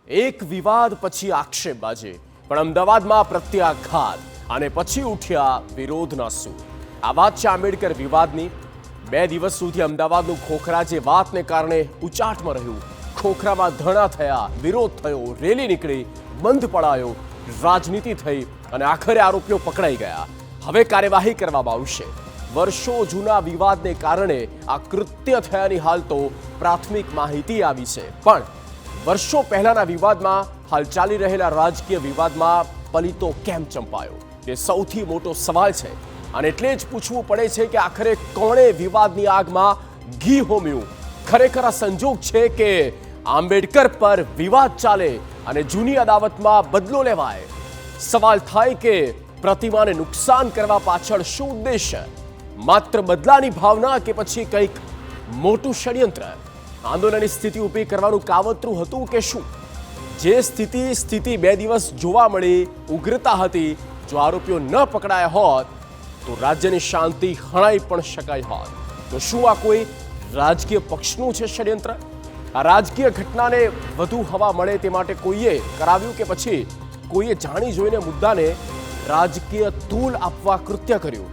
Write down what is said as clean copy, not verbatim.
એક વિવાદ પછી આક્ષેપબાજી, પણ અમદાવાદમાં પ્રત્યાઘાત અને પછી ઉઠ્યા વિરોધના સૂર. આ વાત છે આંબેડકર વિવાદની. 2 દિવસ સુધી અમદાવાદનું ખોખરા જે વાતને કારણે ઉચાટમાં રહ્યું. ખોખરામાં ધરણા થયા, વિરોધ થયો, રેલી નીકળી, બંધ પડાયો, રાજનીતિ થઈ અને આખરે આરોપીઓ પકડાઈ ગયા. હવે કાર્યવાહી કરવામાં આવશે. વર્ષો જૂના વિવાદને કારણે આ કૃત્ય થયાની હાલ તો પ્રાથમિક માહિતી આવી છે, પણ વર્ષો પહેલાના વિવાદમાં હાલ ચાલી રહેલા રાજકીય વિવાદમાં પલિતો કેમ ચંપાયો, તે સૌથી મોટો સવાલ છે. અને એટલે જ પૂછવું પડે છે કે આખરે કોણે વિવાદની આગમાં ઘી હોમ્યું? ખરેખર આ સંજોગ છે કે આંબેડકર પર વિવાદ ચાલે અને જૂની અદાવતમાં બદલો લેવાય? સવાલ થાય કે પ્રતિમાને નુકસાન કરવા પાછળ શું ઉદ્દેશ્ય? માત્ર બદલાની ભાવના કે પછી કંઈક મોટું ષડયંત્ર? આંદોલનની સ્થિતિ ઊભી કરવાનું કાવતરું હતું કે શું? જે સ્થિતિ 2 દિવસ જોવા મળી, ઉગ્રતા હતી. જો આરોપીઓ ન પકડાયા હોત તો રાજ્યની શાંતિ હણાઈ પણ શકાય હોત. તો શું આ કોઈ રાજકીય પક્ષનું છે ષડયંત્ર? આ રાજકીય ઘટનાને વધુ હવા મળે તે માટે કોઈએ કરાવ્યું કે પછી કોઈએ જાણી જોઈને મુદ્દાને રાજકીય તૂલ આપવા કૃત્ય કર્યું?